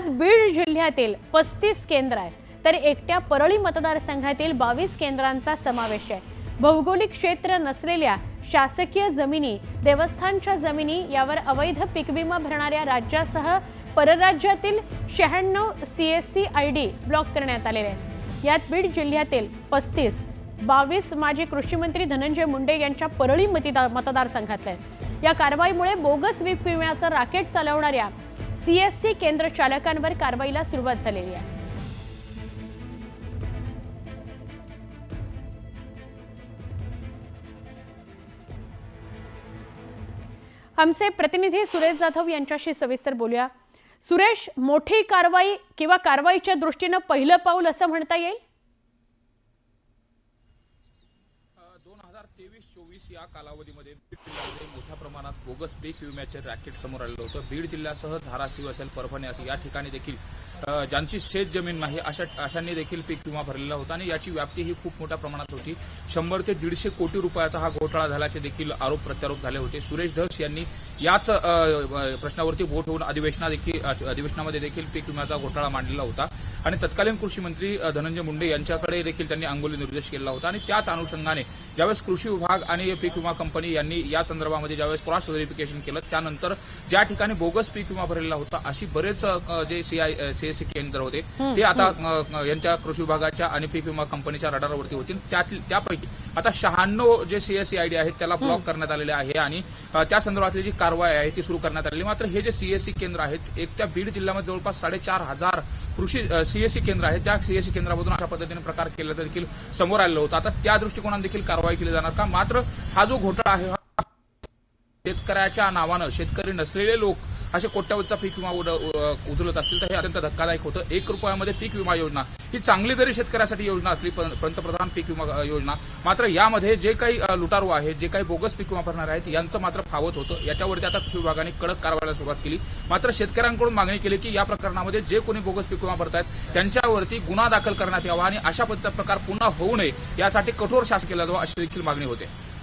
बीड जिल्ह्यातील 35 केंद्र आहेत, तर एकट्या परळी मतदारसंघातील 22 केंद्रांचा समावेश आहे। भौगोलिक क्षेत्र नसलेल्या शासकीय जमिनी, देवस्थानच्या जमिनी यावर अवैध पीक विमा भरणाऱ्या राज्यासह परराज्यातील 96 सीएससी आयडी ब्लॉक करण्यात आलेले आहेत। यात बीड जिल्ह्यातील 35, 22 माजी कृषी मंत्री धनंजय मुंडे यांच्या परळी मतदारसंघातले आहेत। या कारवाईमुळे बोगस पीक विम्याचं रॅकेट चालवणाऱ्या सीएससी केंद्र चालकांवर कारवाईला सुरुवात झालेली आहे। आमचे प्रतिनिधी सुरेश जाधव यांच्याशी सविस्तर बोलूया। सुरेश, मोठी कारवाई किंवा कारवाईच्या दृष्टीने पहिलं पाऊल असं म्हणता येईल? 2023-24 या कालावधीमध्ये बीड जिल्ह्यामध्ये मोठ्या प्रमाणात बोगस पीक विम्याचे रॅकेट समोर आलेलं होतं। बीड जिल्ह्यासह धाराशिव असेल, परभणी असेल या ठिकाणी देखील ज्यांची शेत जमीन नाही अशांनी देखील पीक विमा भरलेला होता आणि याची व्याप्ती ही खूप मोठ्या प्रमाणात होती। 100 ते 150 कोटी रुपयाचा हा घोटाळा झाल्याचे देखील आरोप प्रत्यारोप झाले होते। सुरेश धस यांनी याच प्रश्नावरती बोट होऊन अधिवेशनामध्ये देखील पीक विम्याचा घोटाळा मांडलेला होता आणि तत्कालीन कृषी मंत्री धनंजय मुंडे यांच्याकडे देखील त्यांनी अंगुली निर्देश केला होता आणि त्याच अनुषंगाने ज्यावेळेस कृषी विभाग आणि पीक विमा कंपनी यांनी या संदर्भामध्ये ज्यावेळेस क्रॉस व्हेरिफिकेशन केलं त्यानंतर ज्या ठिकाणी बोगस पीक विमा भरलेला होता अशी बरेच जे सीएससी केंद्र होते ते आता यांच्या कृषी विभागाच्या आणि पीक विमा कंपनीच्या रडारवरती होतील। त्यापैकी आता 96 जे सीएससी आयडी आहेत त्याला ब्लॉक करण्यात आलेले आहे आणि त्या संदर्भातली जी कारवाई आहे ती सुरू करण्यात आलेली। मात्र हे जे सीएससी केंद्र आहेत एक त्या बीड जिल्ह्यामध्ये जवळपास 4500 कृषी सीएससी केंद्र आहेत। त्या सीएससी केंद्रामधून अशा पद्धतीने प्रकार केला देखील समोर आलेलं होतं। आता त्या दृष्टिकोनाने देखील कारवाई केली जाणार का? मात्र हा जो घोटाळा आहे शेतकऱ्याच्या नावानं शेतकरी नसलेले लोक असे कोट्यावधीचा पीक विमा उचलत असतील तर हे अत्यंत धक्कादायक होतं। 1 रुपयामध्ये पीक विमा योजना ही चांगली जरी शेतकऱ्यासाठी योजना असली पंतप्रधान पीक विमा योजना, मात्र यामध्ये जे काही लुटारू आहेत, जे काही बोगस पीक विमा भरणार आहेत यांचं मात्र फावत होतं। याच्यावरती आता कृषी विभागाने कडक कारवाईला सुरुवात केली। मात्र शेतकऱ्यांकडून मागणी केली की या प्रकरणामध्ये जे कोणी बोगस पीक विमा भरतायत त्यांच्यावरती गुन्हा दाखल करण्यात यावा आणि अशा प्रकार पुन्हा होऊ नये यासाठी कठोर शासन केला जावा अशी देखील मागणी होते।